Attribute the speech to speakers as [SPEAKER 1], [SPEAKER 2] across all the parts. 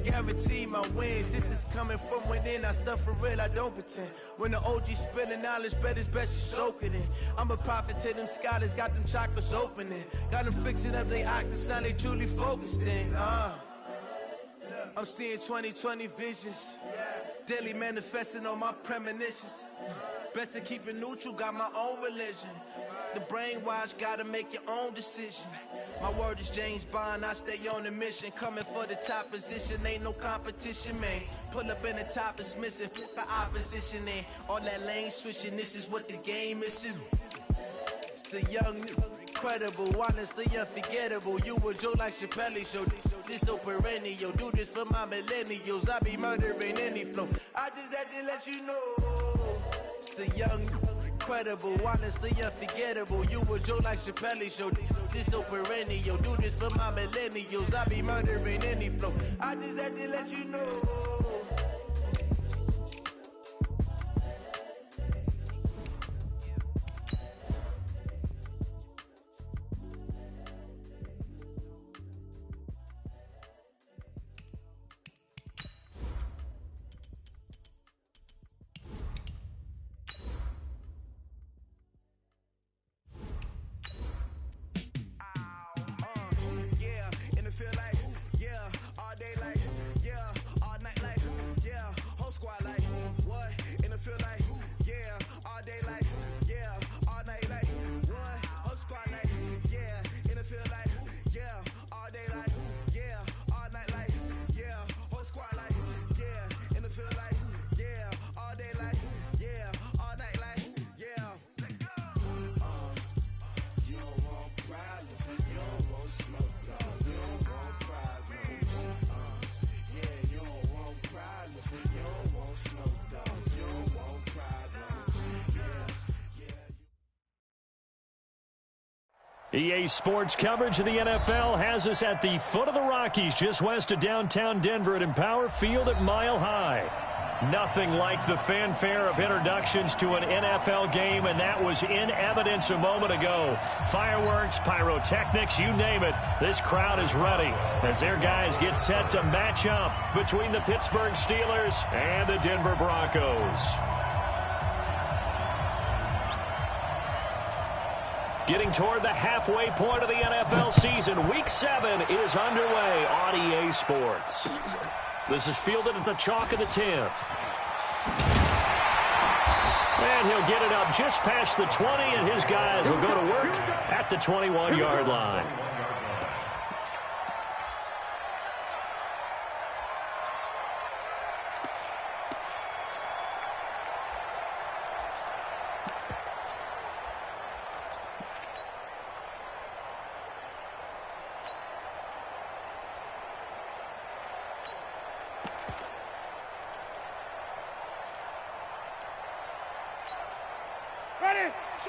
[SPEAKER 1] guarantee my wins. This is coming from within. I stuff for real, I don't pretend. When the OG spilling knowledge, bet it's best you soak it in. I'm a prophet to them scholars, got them chakras opening. Got them fixing up they octaves, now they truly focused in. I'm seeing 2020 visions. Daily manifesting on my premonitions. Best to keep it neutral, got my own religion. The brainwash, gotta make your own decision. My word is James Bond, I stay on a mission. Coming for the top position, ain't no competition, man. Pull up in the top is missing, put the opposition in. All that lane switching, this is what the game is. It's the young, incredible, honestly unforgettable. You a Joe like Chappelle show. This so perennial, do this for my millennials. I be murdering any flow. I just had to let you know. It's the young, incredible, honestly unforgettable. You a Joe like Chappelle show. This so perennial, do this for my millennials. I be murdering any flow. I just had to let you know.
[SPEAKER 2] EA Sports coverage of the NFL has us at the foot of the Rockies, just west of downtown Denver at Empower Field at Mile High. Nothing like the fanfare of introductions to an NFL game, and that was in evidence a moment ago. Fireworks, pyrotechnics, you name it. This crowd is ready as their guys get set to match up between the Pittsburgh Steelers and the Denver Broncos. Getting toward the halfway point of the NFL season, Week 7 is underway on EA Sports. This is fielded at the chalk of the 10th. And he'll get it up just past the 20, and his guys will go to work at the 21-yard line.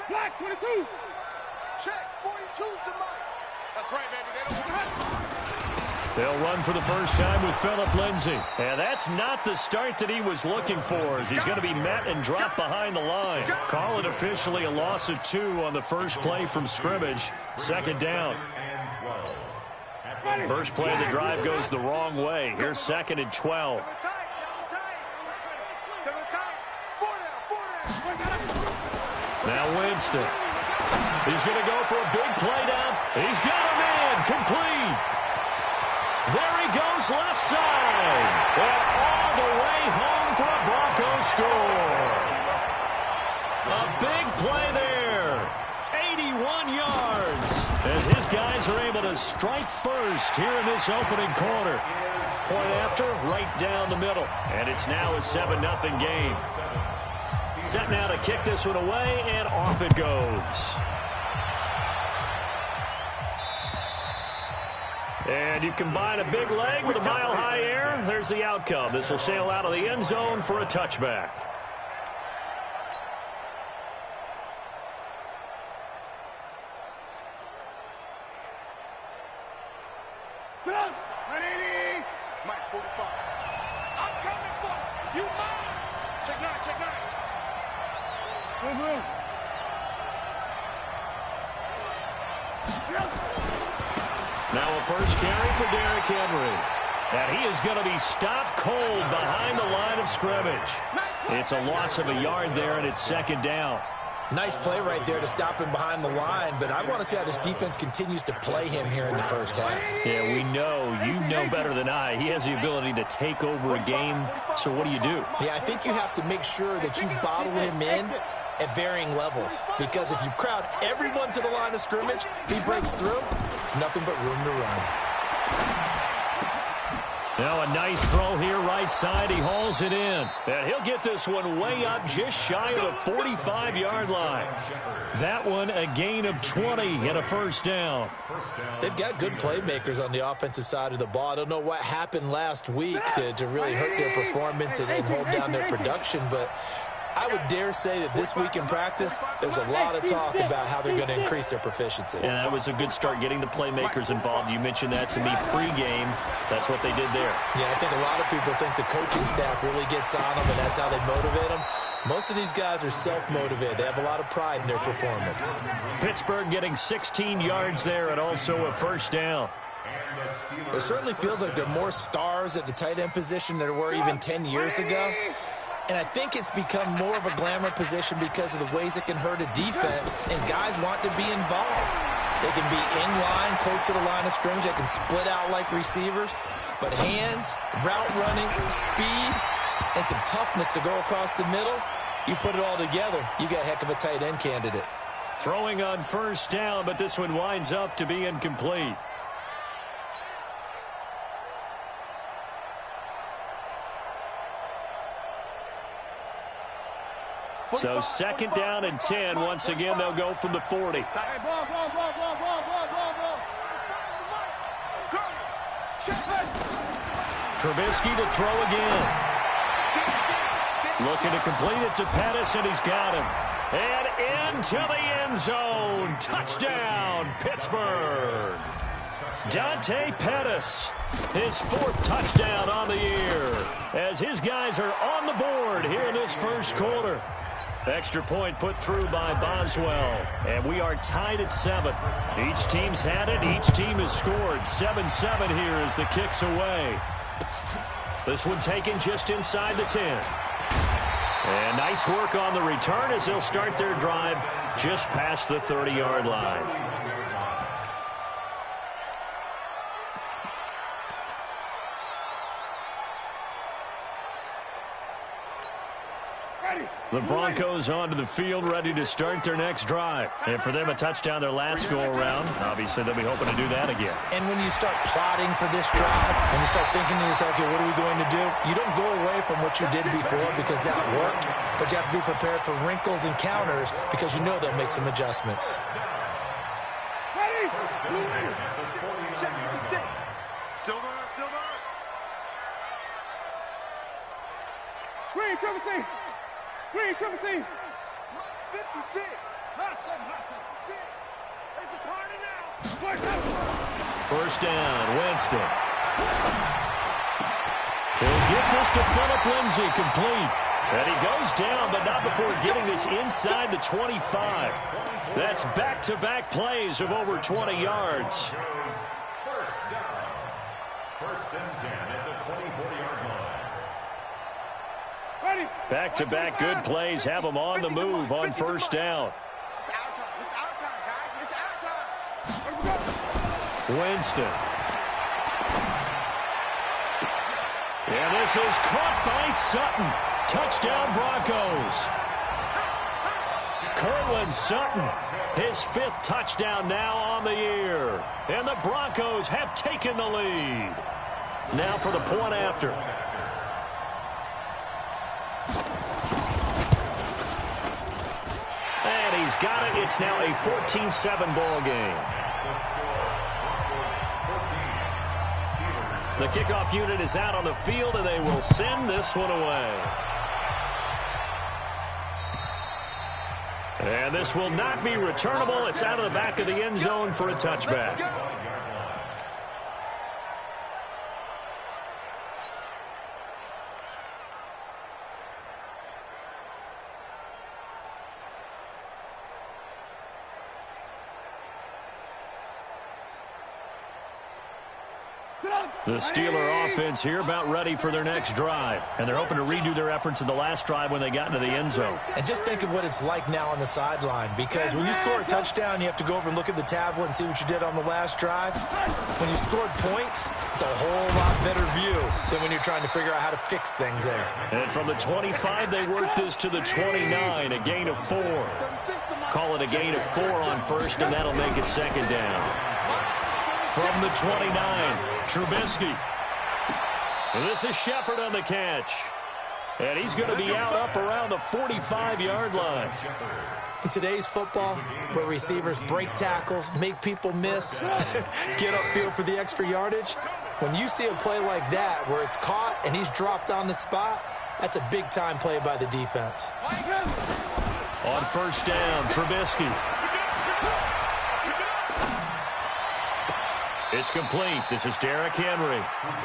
[SPEAKER 3] Black 22. Check 42's the mic. That's right, baby. They don't have.
[SPEAKER 2] They'll run for the first time with Phillip Lindsay. And that's not the start that he was looking for, as he's going to be met and dropped behind the line. Call it officially a loss of 2 on the first play from scrimmage. Second down. First play of the drive goes the wrong way. Here's 2nd and 12. Now Winston. He's going to go for a big play down. He's got him in. Complete. There he goes left side. And all the way home for a Broncos score. A big play there. 81 yards. As his guys are able to strike first here in this opening quarter. Point after, right down the middle. And it's now a 7-0 game. Set now to kick this one away, and off it goes. And you combine a big leg with a mile-high air, there's the outcome. This will sail out of the end zone for a touchback.
[SPEAKER 3] Mike 45. I'm coming for you. Check 9, check 9.
[SPEAKER 2] Now a first carry for Derrick Henry. And he is going to be stopped cold behind the line of scrimmage. It's a loss of a yard there, and it's second down.
[SPEAKER 4] Nice play right there to stop him behind the line, but I want to see how this defense continues to play him here in the first half.
[SPEAKER 2] Yeah, we know. You know better than I. He has the ability to take over a game, so what do you do?
[SPEAKER 4] Yeah, I think you have to make sure that you bottle him in at varying levels, because if you crowd everyone to the line of scrimmage, if he breaks through, there's nothing but room to run.
[SPEAKER 2] Now a nice throw here right side. He hauls it in. And he'll get this one way up just shy of the 45-yard line. That one a gain of 20 and a first down.
[SPEAKER 4] They've got good playmakers on the offensive side of the ball. I don't know what happened last week to really hurt their performance and hold down their production, but I would dare say that this week in practice, there's a lot of talk about how they're going to increase their proficiency.
[SPEAKER 2] And that was a good start, getting the playmakers involved. You mentioned that to me pregame. That's what they did there.
[SPEAKER 4] Yeah, I think a lot of people think the coaching staff really gets on them, and that's how they motivate them. Most of these guys are self-motivated. They have a lot of pride in their performance.
[SPEAKER 2] Pittsburgh getting 16 yards there and also a first down.
[SPEAKER 4] It certainly feels like there are more stars at the tight end position than there were even 10 years ago. And I think it's become more of a glamour position because of the ways it can hurt a defense, and guys want to be involved. They can be in line, close to the line of scrimmage. They can split out like receivers. But hands, route running, speed, and some toughness to go across the middle, you put it all together, you got a heck of a tight end candidate.
[SPEAKER 2] Throwing on first down, but this one winds up to be incomplete. So second down and 10. Once again, they'll go from the 40. Trubisky to throw again. Looking to complete it to Pettis, and he's got him. And into the end zone. Touchdown, Pittsburgh. Dante Pettis, his fourth touchdown on the year, as his guys are on the board here in this first quarter. Extra point put through by Boswell, and we are tied at 7. Each team's had it. Each team has scored. 7-7 here as the kick's away. This one taken just inside the 10. And nice work on the return as they'll start their drive just past the 30-yard line. The Broncos onto the field, ready to start their next drive. And for them, a touchdown their last go-around. Obviously, they'll be hoping to do that again.
[SPEAKER 4] And when you start plotting for this drive, when you start thinking to yourself, okay, what are we going to do? You don't go away from what you did before because that worked, but you have to be prepared for wrinkles and counters because you know they'll make some adjustments.
[SPEAKER 3] Ready? Check the stick. Silver, silver. Green, Timothy. Green, Timothy. 56. Hustle. 6. There's a party now.
[SPEAKER 2] First down, Winston. He'll get this to Phillip Lindsay, complete. And he goes down, but not before getting this inside the 25. That's back-to-back plays of over 20 yards.
[SPEAKER 5] First down. First and 10 at the 24-yard line.
[SPEAKER 2] Back-to-back good plays have them on the move on first down.
[SPEAKER 3] It's our time. It's our time, guys. It's our time.
[SPEAKER 2] Winston. And this is caught by Sutton. Touchdown, Broncos. Cortland Sutton, his 5th touchdown now on the year. And the Broncos have taken the lead. Now for the point after. And he's got it. It's now a 14-7 ball game. The kickoff unit is out on the field, and they will send this one away. And this will not be returnable. It's out of the back of the end zone for a touchback. The Steeler offense here about ready for their next drive. And they're hoping to redo their efforts in the last drive when they got into the end zone.
[SPEAKER 4] And just think of what it's like now on the sideline, because when you score a touchdown, you have to go over and look at the tablet and see what you did on the last drive. When you scored points, it's a whole lot better view than when you're trying to figure out how to fix things there.
[SPEAKER 2] And from the 25, they work this to the 29, a gain of 4. Call it a gain of 4 on first, and that'll make it second down. From the 29, Trubisky. And this is Shepard on the catch. And he's going to be out up around the 45-yard line.
[SPEAKER 4] In today's football, where receivers break tackles, make people miss, get upfield for the extra yardage, when you see a play like that where it's caught and he's dropped on the spot, that's a big-time play by the defense.
[SPEAKER 2] On first down, Trubisky. It's complete. This is Derrick Henry.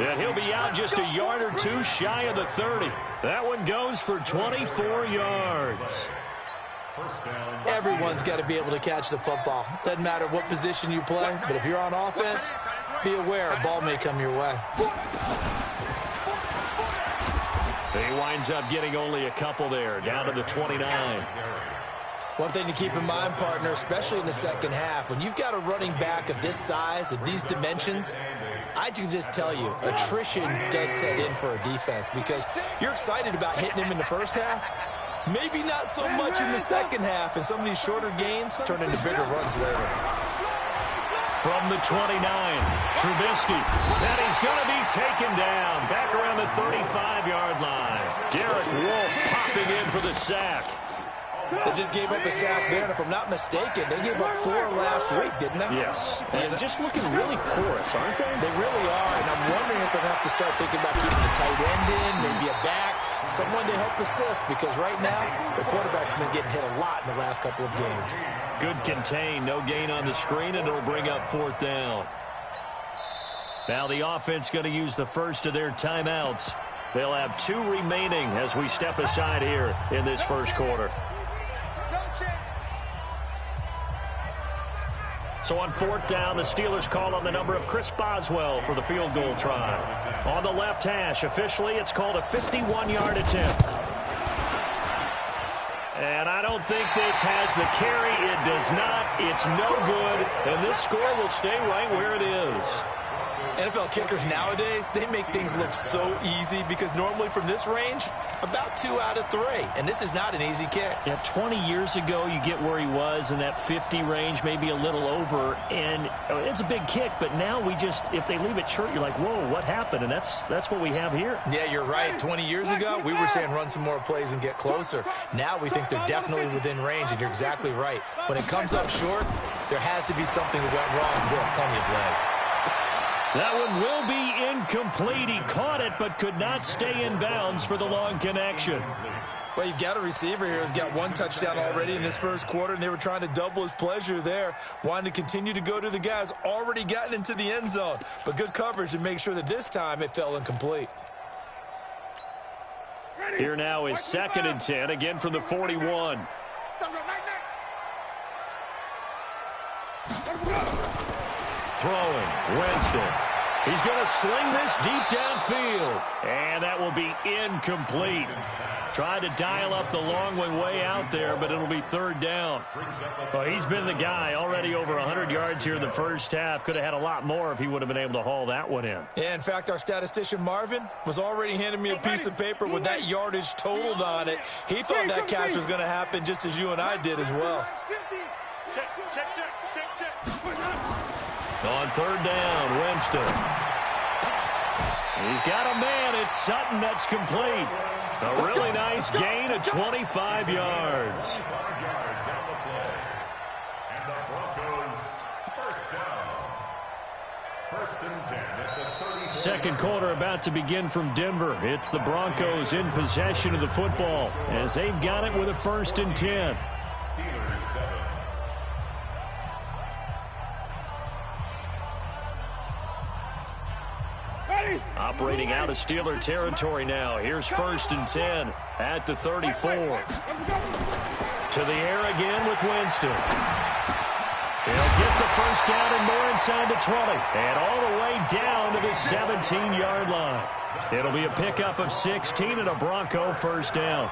[SPEAKER 2] And he'll be out just a yard or two shy of the 30. That one goes for 24 yards.
[SPEAKER 4] Everyone's got to be able to catch the football. Doesn't matter what position you play, but if you're on offense, be aware a ball may come your way.
[SPEAKER 2] He winds up getting only a couple there, down to the 29.
[SPEAKER 4] One thing to keep in mind, partner, especially in the second half, when you've got a running back of this size, of these dimensions, I can just tell you, attrition does set in for a defense because you're excited about hitting him in the first half. Maybe not so much in the second half, and some of these shorter gains turn into bigger runs later.
[SPEAKER 2] From the 29, Trubisky. And he's going to be taken down back around the 35-yard line. Derek Wolfe popping in for the sack.
[SPEAKER 4] They just gave up a sack there, and if I'm not mistaken, they gave up 4 last week, didn't they?
[SPEAKER 2] Yes. And just looking really porous, aren't they?
[SPEAKER 4] They really are, and I'm wondering if they're going to have to start thinking about keeping the tight end in, maybe a back, someone to help assist, because right now, the quarterback's been getting hit a lot in the last couple of games.
[SPEAKER 2] Good contain, no gain on the screen, and it'll bring up 4th down. Now the offense going to use the first of their timeouts. They'll have 2 remaining as we step aside here in this first quarter. So on 4th down, the Steelers call on the number of Chris Boswell for the field goal try. On the left hash, officially, it's called a 51-yard attempt. And I don't think this has the carry. It does not. It's no good. And this score will stay right where it is.
[SPEAKER 4] NFL kickers nowadays, they make things look so easy because normally from this range, about 2 out of 3. And this is not an easy kick.
[SPEAKER 2] Yeah, 20 years ago, you get where he was in that 50 range, maybe a little over. And it's a big kick, but now we just, if they leave it short, you're like, whoa, what happened? And that's what we have here.
[SPEAKER 4] Yeah, you're right. 20 years ago, we were saying run some more plays and get closer. Now we think they're definitely within range, and you're exactly right. When it comes up short, there has to be something that went wrong because they have plenty of leg.
[SPEAKER 2] That one will be incomplete. He caught it but could not stay in bounds for the long connection.
[SPEAKER 4] Well, you've got a receiver here who's got 1 touchdown already in this first quarter, and they were trying to double his pleasure there, wanting to continue to go to the guys already gotten into the end zone. But good coverage to make sure that this time it fell incomplete.
[SPEAKER 2] Here now is 2nd and 10, again from the 41. Throwing, Winston. He's going to sling this deep downfield. And that will be incomplete. Tried to dial up the long one way out there, but it'll be 3rd down. Well, he's been the guy already over 100 yards here in the first half. Could have had a lot more if he would have been able to haul that one in.
[SPEAKER 4] Yeah, in fact, our statistician Marvin was already handing me a piece of paper with that yardage totaled on it. He thought that catch was going to happen just as you and I did as well.
[SPEAKER 2] On 3rd down, Winston. He's got a man. It's Sutton that's complete. A really nice gain of 25 yards.
[SPEAKER 5] And the Broncos, first down. 1st and 10 at the 30.
[SPEAKER 2] Second quarter about to begin from Denver. It's the Broncos in possession of the football as they've got it with a 1st and 10.
[SPEAKER 5] Steelers 7.
[SPEAKER 2] Operating out of Steeler territory now. Here's 1st and 10 at the 34. To the air again with Winston. He'll get the first down and more inside the 20. And all the way down to the 17-yard line. It'll be a pickup of 16 and a Bronco first down.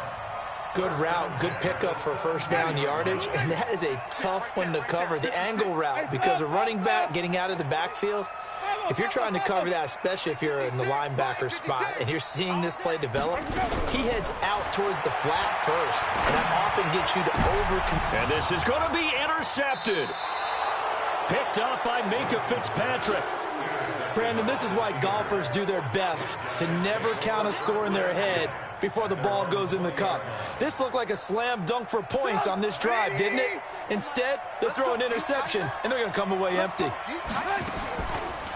[SPEAKER 4] Good route, good pickup for first down yardage, and that is a tough one to cover, the angle route, because a running back getting out of the backfield, if you're trying to cover that, especially if you're in the linebacker spot and you're seeing this play develop, he heads out towards the flat first, and that often gets you to
[SPEAKER 2] And this is going to be intercepted. Picked up by Minkah Fitzpatrick.
[SPEAKER 4] Brandon, this is why golfers do their best to never count a score in their head before the ball goes in the cup. This looked like a slam dunk for points on this drive, didn't it? Instead, they'll throw an interception, and they're going to come away empty.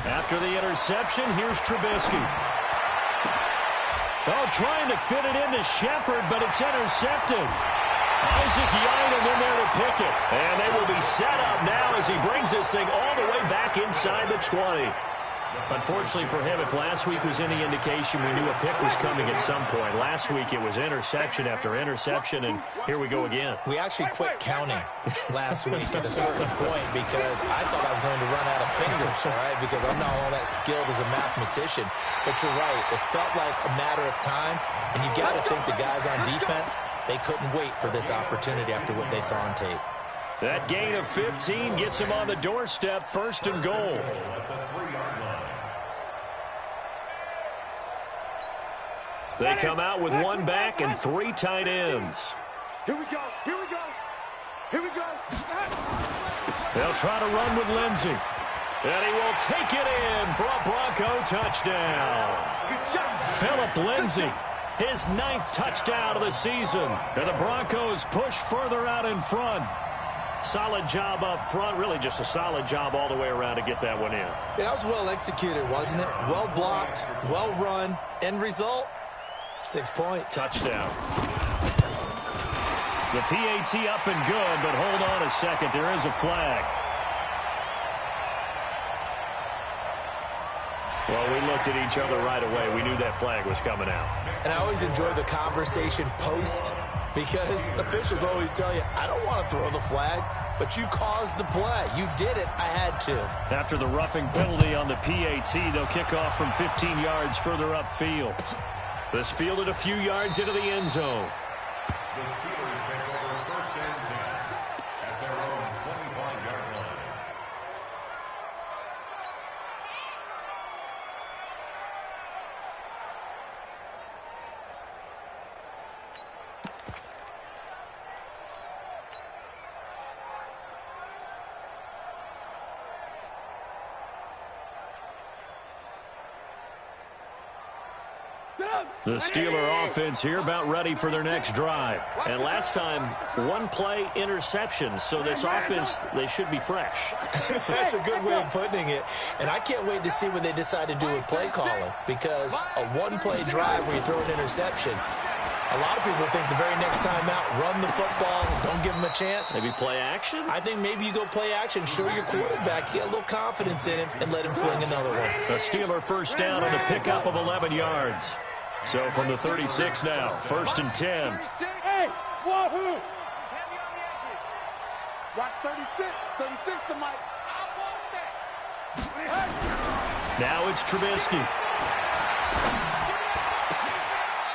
[SPEAKER 2] After the interception, here's Trubisky. Oh, trying to fit it into Shepard, but it's intercepted. Isaac Yiadom in there to pick it. And they will be set up now as he brings this thing all the way back inside the 20. Unfortunately for him, if last week was any indication, we knew a pick was coming at some point. Last week it was interception after interception, and here we go again.
[SPEAKER 4] We actually quit counting last week at a certain point because I thought I was going to run out of fingers, all right, because I'm not all that skilled as a mathematician. But you're right. It felt like a matter of time, and you got to think the guys on defense, they couldn't wait for this opportunity after what they saw on tape.
[SPEAKER 2] That gain of 15 gets him on the doorstep, first and goal. They come out with one back and three tight ends.
[SPEAKER 3] Here we go. Here we go. Here we go.
[SPEAKER 2] They'll try to run with Lindsey. And he will take it in for a Bronco touchdown. Philip Lindsey, his 9th touchdown of the season. And the Broncos push further out in front. Solid job up front. Really just a solid job all the way around to get that one in.
[SPEAKER 4] That was well executed, wasn't it? Well blocked, well run. End result? 6 points.
[SPEAKER 2] Touchdown. The PAT up and good, but hold on a second. There is a flag. Well, we looked at each other right away. We knew that flag was coming out.
[SPEAKER 4] And I always enjoy the conversation post because officials always tell you, I don't want to throw the flag, but you caused the play. You did it. I had to.
[SPEAKER 2] After the roughing penalty on the PAT, they'll kick off from 15 yards further upfield. This fielded a few yards into the end zone.
[SPEAKER 5] The Steelers take over first and 10 at their own 25-yard line.
[SPEAKER 2] The Steeler offense here about ready for their next drive. And last time, one play interception. So this offense, they should be fresh.
[SPEAKER 4] That's a good way of putting it. And I can't wait to see what they decide to do with play calling. Because a one-play drive where you throw an interception, a lot of people think the very next time out, run the football, don't give them a chance.
[SPEAKER 2] Maybe play action?
[SPEAKER 4] I think maybe you go play action, show your quarterback, get a little confidence in him, and let him fling another one.
[SPEAKER 2] A Steeler first down on the pickup of 11 yards. So from the 36 now, first and 10.
[SPEAKER 3] Hey, wahoo! Watch 36. 36 to Mike.
[SPEAKER 2] Now it's Trubisky.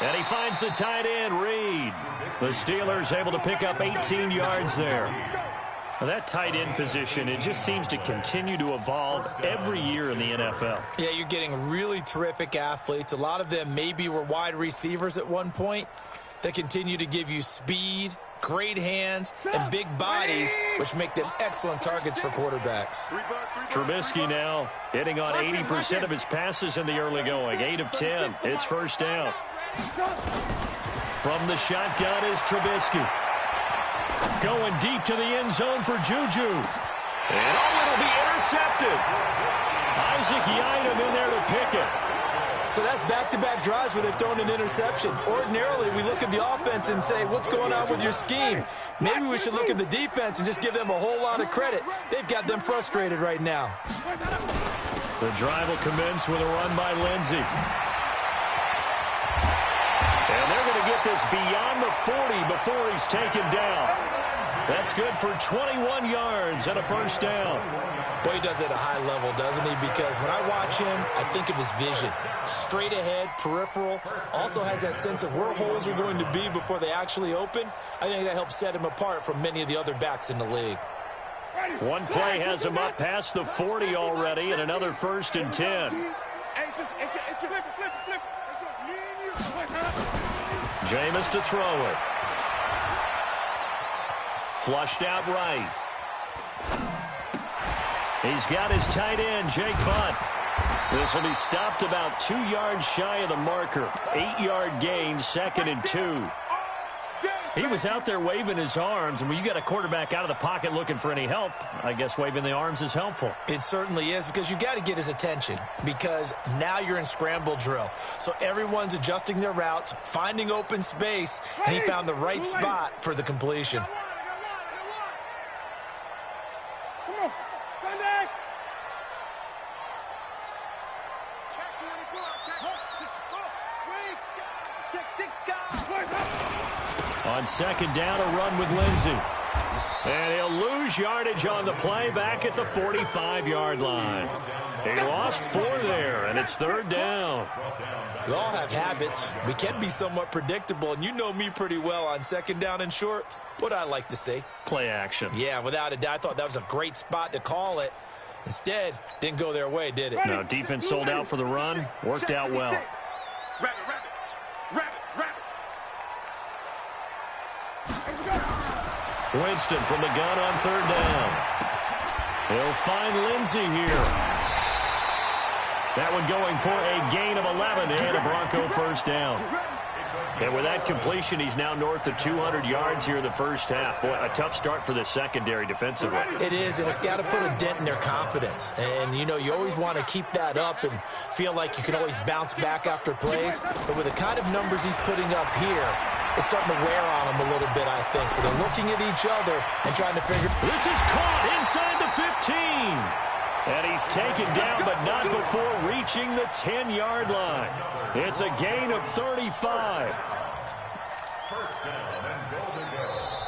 [SPEAKER 2] And he finds the tight end, Reed. The Steelers able to pick up 18 yards there. Now that tight end position, it just seems to continue to evolve every year in the NFL.
[SPEAKER 4] Yeah, you're getting really terrific athletes. A lot of them maybe were wide receivers at one point. They continue to give you speed, great hands, and big bodies, which make them excellent targets for quarterbacks.
[SPEAKER 2] Trubisky now hitting on 80% of his passes in the early going. 8 of 10. It's first down. From the shotgun is Trubisky. Going deep to the end zone for Juju. And it'll be intercepted. Isaac Yiadom in there to pick it.
[SPEAKER 4] So that's back-to-back drives where they've thrown an interception. Ordinarily, we look at the offense and say, what's going on with your scheme? Maybe we should look at the defense and just give them a whole lot of credit. They've got them frustrated right now.
[SPEAKER 2] The drive will commence with a run by Lindsey. And they're going to get this beyond the 40 before he's taken down. That's good for 21 yards and a first down.
[SPEAKER 4] Boy, he does it at a high level, doesn't he? Because when I watch him, I think of his vision. Straight ahead, peripheral. Also has that sense of where holes are going to be before they actually open. I think that helps set him apart from many of the other backs in the league.
[SPEAKER 2] One play has him up past the 40 already, and another 1st and 10. Jameis to throw it. Flushed out right. He's got his tight end, Jake Butt. This will be stopped about 2 yards shy of the marker. 8-yard gain, 2nd and 2. He was out there waving his arms, and when you got a quarterback out of the pocket looking for any help, I guess waving the arms is helpful.
[SPEAKER 4] It certainly is, because you got to get his attention, because now you're in scramble drill. So everyone's adjusting their routes, finding open space, and he found the right spot for the completion.
[SPEAKER 2] On 2nd down, a run with Lindsey. And he'll lose yardage on the play back at the 45-yard line. He lost 4 there, and it's 3rd down.
[SPEAKER 4] We all have habits. We can be somewhat predictable, and you know me pretty well on 2nd down and short. What I like to say?
[SPEAKER 2] Play action.
[SPEAKER 4] Yeah, without a doubt. I thought that was a great spot to call it. Instead, didn't go their way, did it?
[SPEAKER 2] No, defense sold out for the run. Worked out well. Winston from the gun on 3rd down. He'll find Lindsey here. That one going for a gain of 11 and a Bronco 1st down. And with that completion, he's now north of 200 yards here in the first half. Boy, a tough start for the secondary defensively.
[SPEAKER 4] It is, and it's got to put a dent in their confidence. And, you know, you always want to keep that up and feel like you can always bounce back after plays. But with the kind of numbers he's putting up here, it's starting to wear on them a little bit, I think. So they're looking at each other and trying to figure.
[SPEAKER 2] This is caught inside the 15. And he's taken down, but not before reaching the 10-yard line. It's a gain of 35.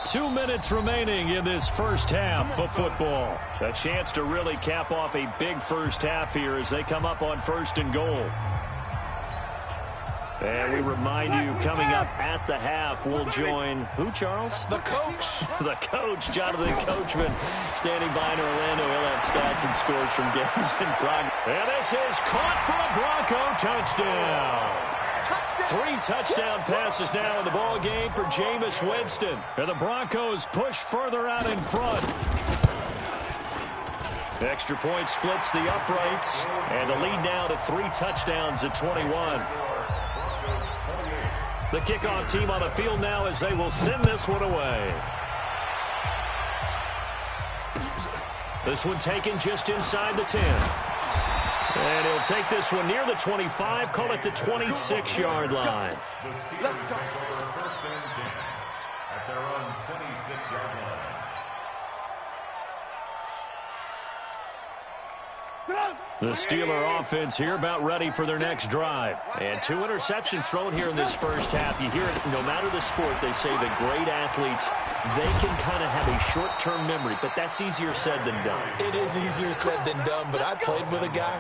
[SPEAKER 2] 2 minutes remaining in this first half of football. A chance to really cap off a big first half here as they come up on 1st and goal. And we remind you, coming up at the half, we'll join who, Charles?
[SPEAKER 4] The coach.
[SPEAKER 2] The coach, Jonathan Coachman, standing by in Orlando. He'll have stats and scores from games in progress. And this is caught for a Bronco touchdown. 3 touchdown passes now in the ball game for Jameis Winston. And the Broncos push further out in front. Extra point splits the uprights, and the lead now to 3 touchdowns at 21. The kickoff team on the field now as they will send this one away. This one taken just inside the 10. And he'll take this one near the 25, call it the 26-yard line.
[SPEAKER 5] The Steelers take over 1st and 10 at their own 26-yard line.
[SPEAKER 2] The Steeler offense here about ready for their next drive. And 2 interceptions thrown here in this first half. You hear it, no matter the sport, they say the great athletes, they can kind of have a short-term memory, but that's easier said than done.
[SPEAKER 4] It is easier said than done, but I played with a guy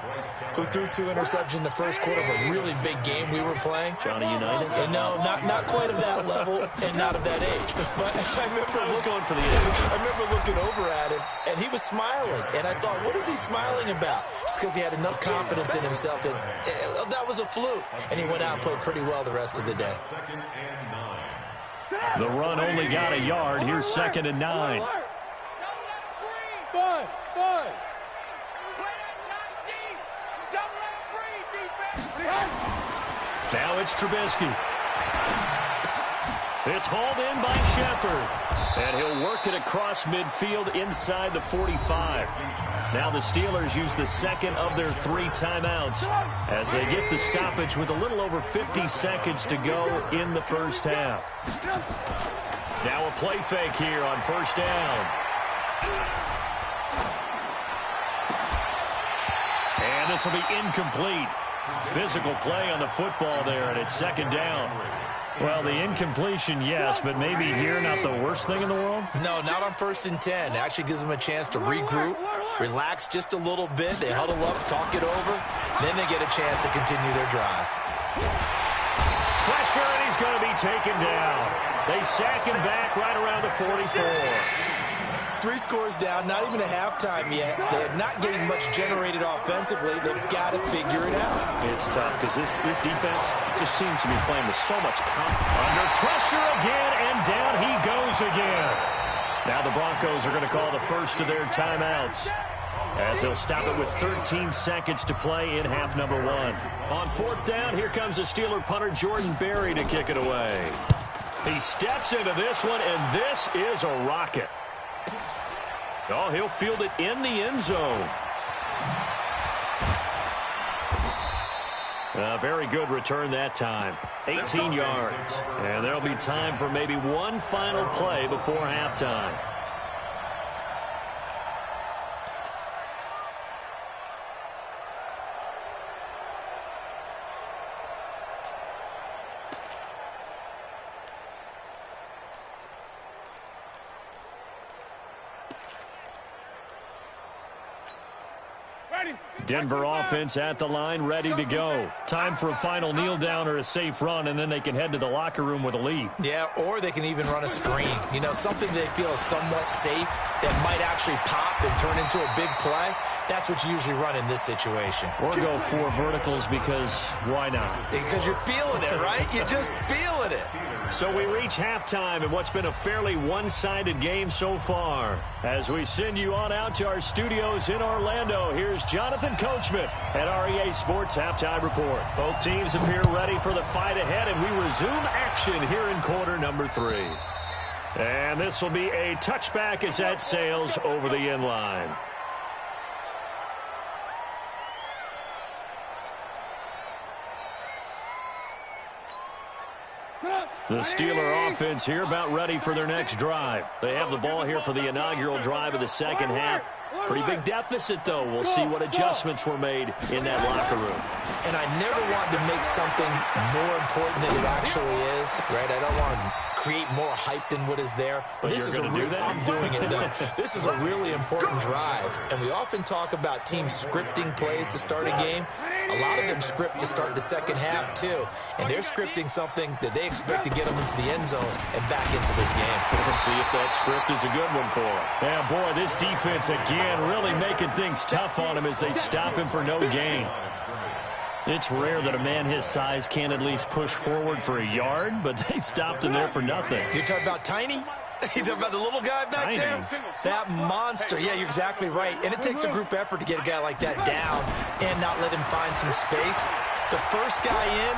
[SPEAKER 4] who threw 2 interceptions in the first quarter of a really big game we were playing.
[SPEAKER 2] Johnny Unitas?
[SPEAKER 4] And no, not quite of that level and not of that age. But I was
[SPEAKER 2] going for the age.
[SPEAKER 4] I remember looking over at him, and he was smiling. And I thought, what is he smiling about? It's because he had enough confidence in himself that that was a fluke. And he went out and played pretty well the rest of the day.
[SPEAKER 5] 2nd and 9.
[SPEAKER 2] The run only got a yard. Here's 2nd and 9. Now it's Trubisky. It's hauled in by Shepard. And he'll work it across midfield inside the 45. Now the Steelers use the 2nd of their 3 timeouts as they get the stoppage with a little over 50 seconds to go in the first half. Now a play fake here on 1st down. And this will be incomplete. Physical play on the football there, and it's 2nd down. Well, the incompletion, yes, but maybe here not the worst thing in the world?
[SPEAKER 4] No, not on 1st and 10. It actually gives them a chance to regroup, relax just a little bit. They huddle up, talk it over. Then they get a chance to continue their drive.
[SPEAKER 2] Pressure, and he's going to be taken down. They sack him back right around the 44.
[SPEAKER 4] 3 scores down, not even a halftime yet. They're not getting much generated offensively. They've got to figure it out.
[SPEAKER 2] It's tough because this defense just seems to be playing with so much confidence. Under pressure again, and down he goes again. Now the Broncos are going to call the first of their timeouts, as they'll stop it with 13 seconds to play in half number 1. On 4th down, here comes the Steeler punter Jordan Berry to kick it away. He steps into this one, and this is a rocket. Oh, he'll field it in the end zone. A very good return that time. 18 yards. And there'll be time for maybe one final play before halftime. Denver offense at the line, ready to go. Time for a final kneel down or a safe run, and then they can head to the locker room with a lead.
[SPEAKER 4] Yeah, or they can even run a screen. You know, something they feel is somewhat safe that might actually pop and turn into a big play. That's what you usually run in this situation.
[SPEAKER 2] Or go 4 verticals because why not?
[SPEAKER 4] Because you're feeling it, right? You're just feeling it.
[SPEAKER 2] So we reach halftime in what's been a fairly one-sided game so far. As we send you on out to our studios in Orlando, here's Jonathan Coachman at REA Sports Halftime Report. Both teams appear ready for the fight ahead, and we resume action here in quarter number 3. And this will be a touchback as that sails over the end line. The Steeler offense here about ready for their next drive. They have the ball here for the inaugural drive of the second half. Pretty big deficit, though. We'll see what adjustments were made in that locker room.
[SPEAKER 4] And I never want to make something more important than it actually is, right? I don't want to create more hype than what is there.
[SPEAKER 2] But
[SPEAKER 4] this is
[SPEAKER 2] I'm
[SPEAKER 4] doing it, though. This is a really important drive. And we often talk about teams scripting plays to start a game. A lot of them script to start the second half, too. And they're scripting something that they expect to get them into the end zone and back into this game.
[SPEAKER 2] We'll see if that script is a good one for them. Yeah, boy, this defense again really making things tough on him as they stop him for no gain. It's rare that a man his size can at least push forward for a yard, but they stopped him there for nothing.
[SPEAKER 4] You're talking about Tiny? You're talking about the little guy back there? That monster. Yeah, you're exactly right. And it takes a group effort to get a guy like that down and not let him find some space. The first guy in,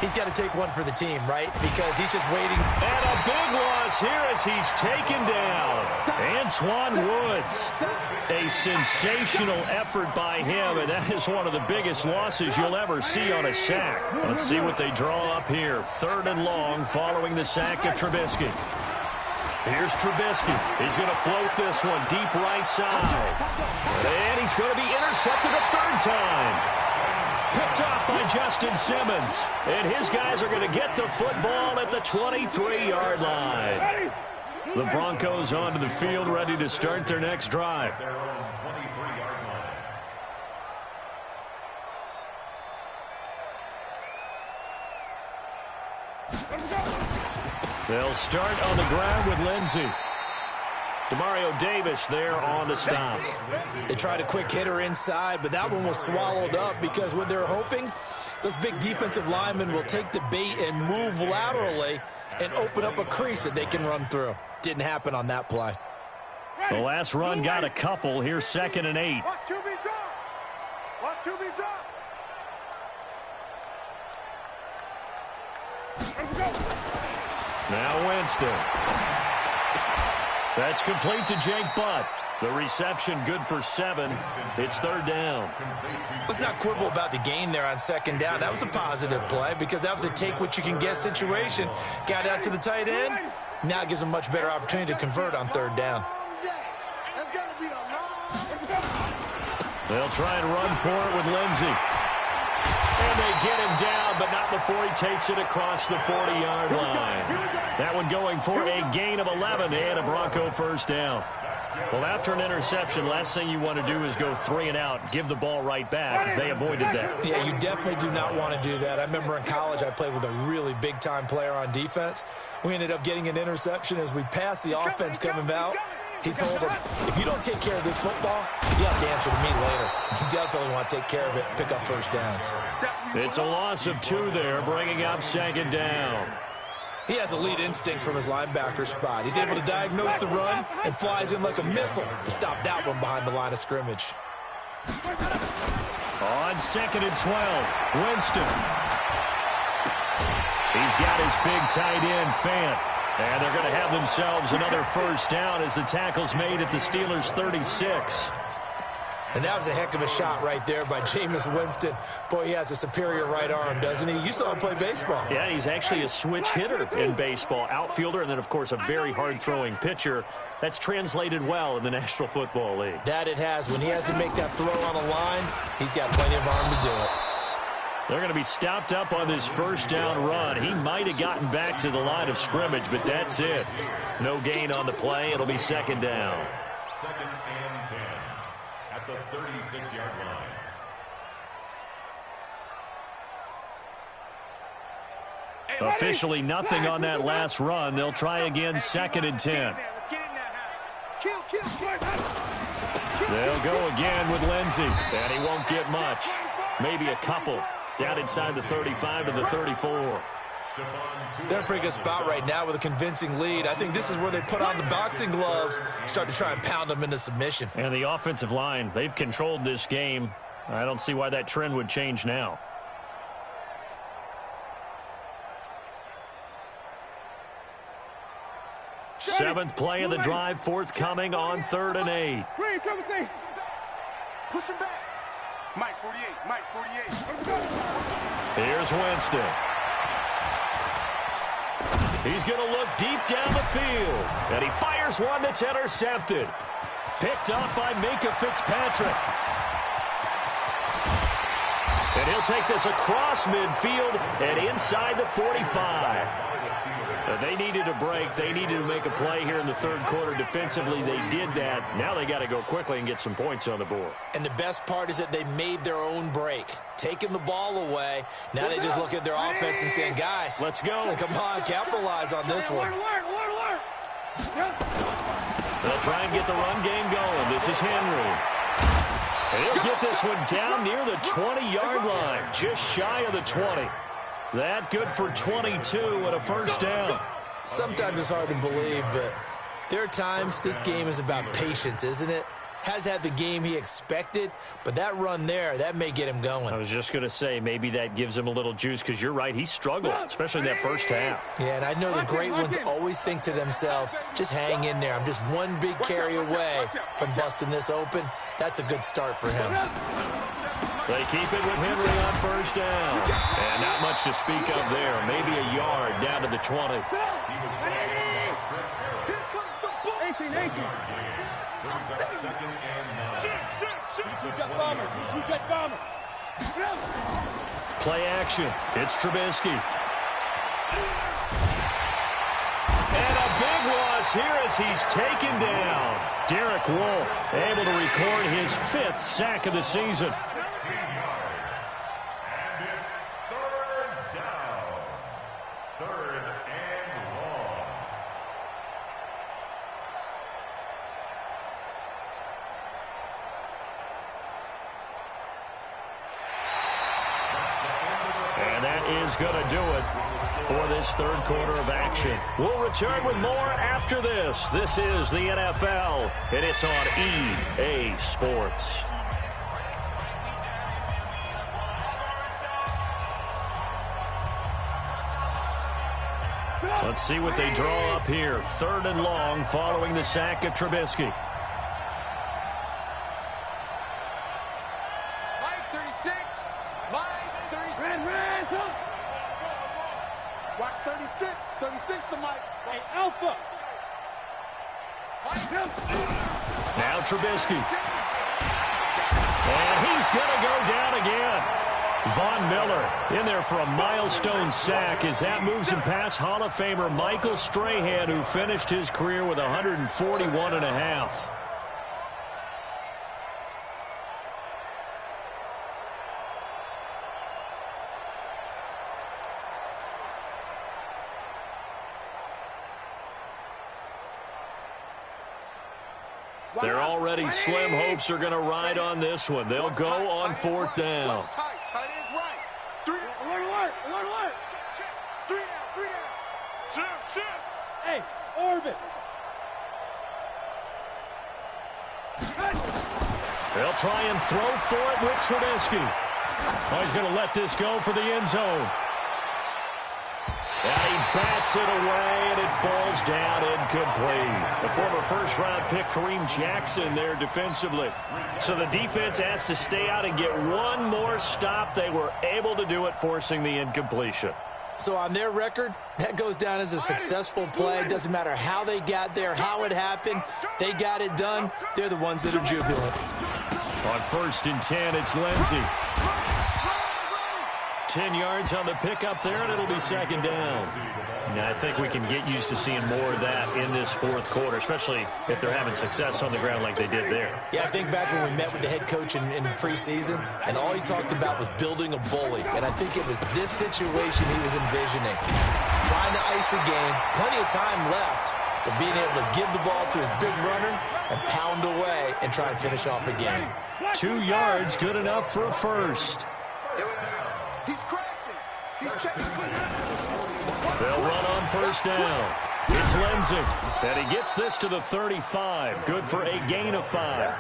[SPEAKER 4] he's got to take one for the team, right? Because he's just waiting.
[SPEAKER 2] And a big loss here as he's taken down. Antwaun Woods. A sensational effort by him, and that is one of the biggest losses you'll ever see on a sack. Let's see what they draw up here. 3rd and long following the sack of Trubisky. Here's Trubisky. He's going to float this one deep right side. And he's going to be intercepted a 3rd time. Picked off by Justin Simmons. And his guys are going to get the football at the 23-yard line. The Broncos onto the field ready to start their next drive. They'll start on the ground with Lindsey. Demario Davis there on the stop.
[SPEAKER 4] They tried a quick hitter inside, but that one was swallowed up because what they're hoping, those big defensive linemen will take the bait and move laterally and open up a crease that they can run through. Didn't happen on that play.
[SPEAKER 2] The last run got a couple. Here's 2nd and 8.
[SPEAKER 3] Watch QB drop. Watch QB drop.
[SPEAKER 2] Now Winston. That's complete to Jake Butt. The reception good for 7. It's 3rd down.
[SPEAKER 4] Let's not quibble about the gain there on 2nd down. That was a positive play because that was a take-what-you-can-get situation. Got out to the tight end. Now it gives them a much better opportunity to convert on 3rd down.
[SPEAKER 2] They'll try and run for it with Lindsey. And they get him down, but not before he takes it across the 40-yard line. That one going for a gain of 11 and a Bronco first down. Well, after an interception, last thing you want to do is go 3 and out, give the ball right back. They avoided that.
[SPEAKER 4] Yeah, you definitely do not want to do that. I remember in college I played with a really big-time player on defense. We ended up getting an interception as we passed the offense coming out. He told him, if you don't take care of this football, you have to answer to me later. You definitely want to take care of it, pick up first downs.
[SPEAKER 2] It's a loss of 2 there, bringing up second down.
[SPEAKER 4] He has elite instincts from his linebacker spot. He's able to diagnose the run and flies in like a missile to stop that one behind the line of scrimmage.
[SPEAKER 2] On 2nd and 12, Winston. He's got his big tight end, Fant. And they're going to have themselves another first down as the tackle's made at the Steelers' 36.
[SPEAKER 4] And that was a heck of a shot right there by Jameis Winston. Boy, he has a superior right arm, doesn't he? You saw him play baseball.
[SPEAKER 2] Yeah, he's actually a switch hitter in baseball. Outfielder, and then, of course, a very hard-throwing pitcher. That's translated well in the National Football League.
[SPEAKER 4] That it has. When he has to make that throw on a line, he's got plenty of arm to do it.
[SPEAKER 2] They're going to be stopped up on this first down run. He might have gotten back to the line of scrimmage, but that's it. No gain on the play. It'll be second down.
[SPEAKER 5] 2nd and 10 at the 36-yard line.
[SPEAKER 2] Officially nothing on that last run. They'll try again 2nd and 10. They'll go again with Lindsey, and he won't get much. Maybe a couple. Down inside the 35 to the 34.
[SPEAKER 4] They're in a pretty good spot right now with a convincing lead. I think this is where they put on the boxing gloves, start to try and pound them into submission.
[SPEAKER 2] And the offensive line, they've controlled this game. I don't see why that trend would change now. Seventh play of the drive, forthcoming on 3rd and 8.
[SPEAKER 3] Push him back. Mike 48, Mike 48.
[SPEAKER 2] Here's Winston. He's going to look deep down the field. And he fires one that's intercepted. Picked up by Minkah Fitzpatrick. And he'll take this across midfield and inside the 45. They needed a break. They needed to make a play here in the 3rd quarter defensively. They did that. Now they got to go quickly and get some points on the board.
[SPEAKER 4] And the best part is that they made their own break, taking the ball away. Now they just look at their offense and saying, guys,
[SPEAKER 2] let's go.
[SPEAKER 4] Come on, capitalize on this one.
[SPEAKER 2] They'll try and get the run game going. This is Henry. And he'll get this one down near the 20-yard line, just shy of the 20. That good for 22 and a first down.
[SPEAKER 4] Sometimes it's hard to believe, but there are times this game is about patience, isn't it? Has had the game he expected, but that run there, that may get him going.
[SPEAKER 2] I was just going to say, maybe that gives him a little juice, because you're right, he struggled, especially in that first half.
[SPEAKER 4] Yeah, and I know the great ones always think to themselves, just hang in there. I'm just one big carry away from busting this open. That's a good start for him.
[SPEAKER 2] They keep it with Henry on first down. And not much to speak of there. Maybe a yard down to the 20. Play action. It's Trubisky. And a big loss here as he's taken down. Derek Wolfe able to record his 5th sack of the season. Going to do it for this 3rd quarter of action. We'll return with more after this. This is the NFL, and it's on EA Sports. Let's see what they draw up here. 3rd and long following the sack of Trubisky. Now Trubisky. And he's going to go down again. Von Miller in there for a milestone sack as that moves him past Hall of Famer Michael Strahan, who finished his career with 141.5. Their already slim hopes are going to ride on this one. They'll go on fourth down.
[SPEAKER 3] Tight ends right. Three. Alert. Three down. Shift.
[SPEAKER 6] Hey, orbit.
[SPEAKER 2] They'll try and throw for it with Trubisky. Oh, he's going to let this go for the end zone. And he bats it away, and it falls down incomplete. The former first-round pick, Kareem Jackson, there defensively. So the defense has to stay out and get one more stop. They were able to do it, forcing the incompletion.
[SPEAKER 4] So on their record, that goes down as a successful play. Doesn't matter how they got there, how it happened. They got it done. They're the ones that are jubilant.
[SPEAKER 2] On 1st and 10, it's Lindsey. 10 yards on the pickup there, and it'll be 2nd down. Now, I think we can get used to seeing more of that in this 4th quarter, especially if they're having success on the ground like they did there.
[SPEAKER 4] Yeah, I think back when we met with the head coach in preseason, and all he talked about was building a bully. And I think it was this situation he was envisioning. Trying to ice a game, plenty of time left, but being able to give the ball to his big runner and pound away and try and finish off a game.
[SPEAKER 2] 2 yards, good enough for a first.
[SPEAKER 3] He's crashing. He's checking.
[SPEAKER 2] They'll run on 1st down. It's Lindsey. And he gets this to the 35. Good for a gain of 5.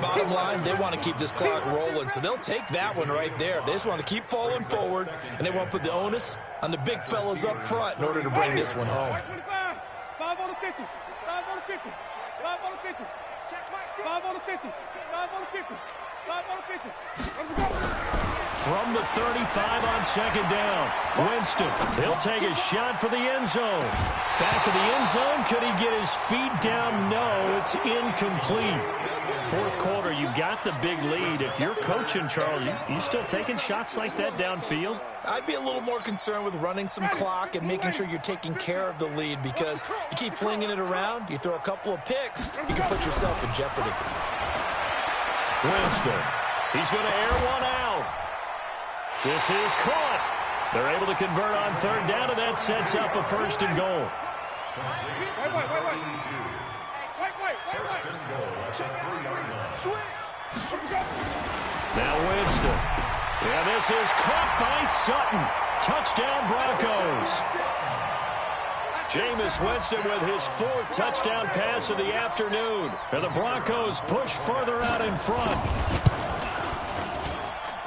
[SPEAKER 4] Bottom line, they want to keep this clock rolling, so they'll take that one right there. They just want to keep falling forward, and they want to put the onus on the big fellas up front in order to bring this one home.
[SPEAKER 6] 5 on the 50. 5 on the 50. 5 on the 50. 5 on the 50. 5 on the 50. 5 on the 50.
[SPEAKER 2] From the 35 on 2nd down, Winston, he'll take a shot for the end zone. Back of the end zone, could he get his feet down? No, it's incomplete. 4th quarter, you got the big lead. If you're coaching, Charles, you still taking shots like that downfield?
[SPEAKER 4] I'd be a little more concerned with running some clock and making sure you're taking care of the lead, because you keep flinging it around, you throw a couple of picks, you can put yourself in jeopardy.
[SPEAKER 2] Winston, he's going to air one out. This is caught. They're able to convert on 3rd down, and that sets up a 1st and goal. Now Winston. Yeah, this is caught by Sutton. Touchdown Broncos. Jameis Winston with his 4th touchdown pass of the afternoon. And the Broncos push further out in front.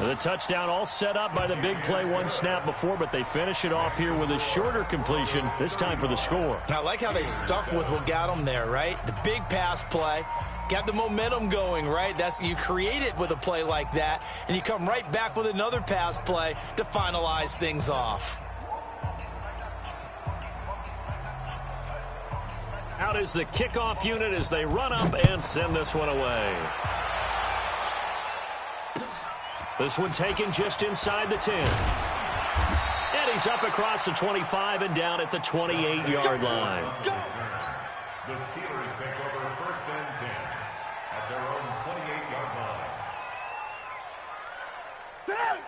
[SPEAKER 2] The touchdown all set up by the big play one snap before, but they finish it off here with a shorter completion, this time for the score.
[SPEAKER 4] I like how they stuck with what got them there, right? The big pass play, got the momentum going, right? You create it with a play like that, and you come right back with another pass play to finalize things off.
[SPEAKER 2] Out is the kickoff unit as they run up and send this one away. This one taken just inside the 10. And he's up across the 25 and down at the 28-yard line.
[SPEAKER 5] The Steelers take over 1st and 10 at their own 28-yard line.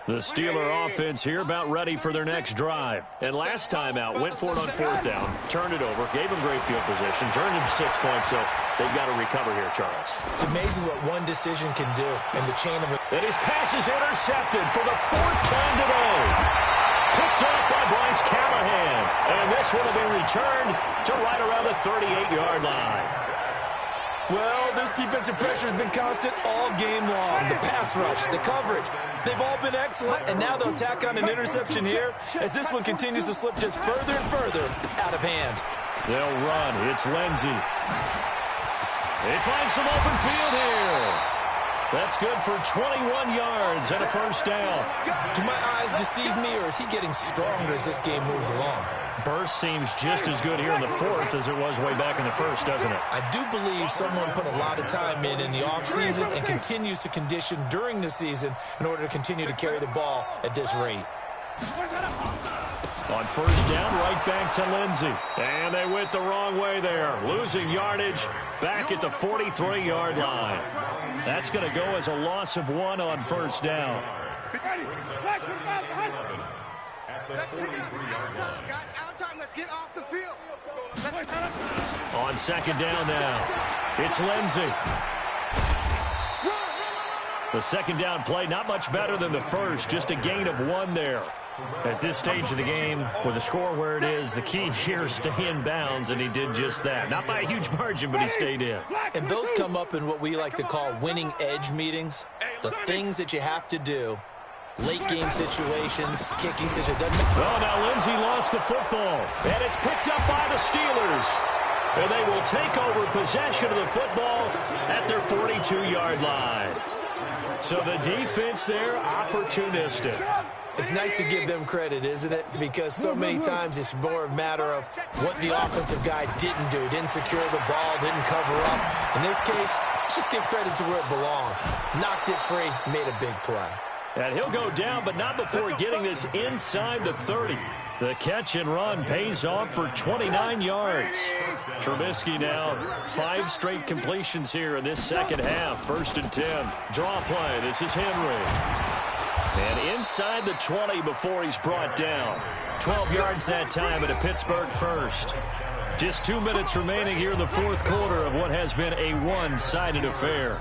[SPEAKER 2] The Steeler offense here about ready for their next drive. And last time out, went for it on 4th down, turned it over, gave them great field position, turned it 6 points, so they've got to recover here, Charles.
[SPEAKER 4] It's amazing what one decision can do in the chain of it.
[SPEAKER 2] And his pass is intercepted for the 4th time today. Picked off by Bryce Callahan. And this one will be returned to right around the 38-yard line.
[SPEAKER 4] Well, this defensive pressure has been constant all game long. The pass rush, the coverage, they've all been excellent, and now they'll tack on an interception here as this one continues to slip just further and further out of hand.
[SPEAKER 2] They'll run. It's Lindsey. They find some open field here. That's good for 21 yards and a first down.
[SPEAKER 4] Do my eyes deceive me, or is he getting stronger as this game moves along?
[SPEAKER 2] Burst seems just as good here in the fourth as it was way back in the first, doesn't it?
[SPEAKER 4] I do believe someone put a lot of time in the offseason and continues to condition during the season in order to continue to carry the ball at this rate.
[SPEAKER 2] On first down, right back to Lindsey. And they went the wrong way there. Losing yardage back at the 43-yard line. That's going to go as a loss of 1 on first down.
[SPEAKER 3] Let's pick it up. It's out of time, guys. Out of time. Let's get off the field.
[SPEAKER 2] On second down now, it's Lindsey. The second down play, not much better than the first. Just a gain of 1 there. At this stage of the game, with the score where it is, the key here is stay in bounds, and he did just that. Not by a huge margin, but he stayed in.
[SPEAKER 4] And those come up in what we like to call winning edge meetings. The things that you have to do. Late game situations, kicking situations.
[SPEAKER 2] Well, now Lindsey lost the football, and it's picked up by the Steelers. And they will take over possession of the football at their 42-yard line. So the defense there, opportunistic.
[SPEAKER 4] It's nice to give them credit, isn't it? Because so many times it's more a matter of what the offensive guy didn't do. Didn't secure the ball, didn't cover up. In this case, let's just give credit to where it belongs. Knocked it free, made a big play.
[SPEAKER 2] And he'll go down, but not before getting this inside the 30. The catch and run pays off for 29 yards. Trubisky now 5 straight completions here in this second half. 1st and 10. Draw play. This is Henry. And inside the 20 before he's brought down. 12 yards that time at a Pittsburgh first. Just 2 minutes remaining here in the fourth quarter of what has been a one-sided affair.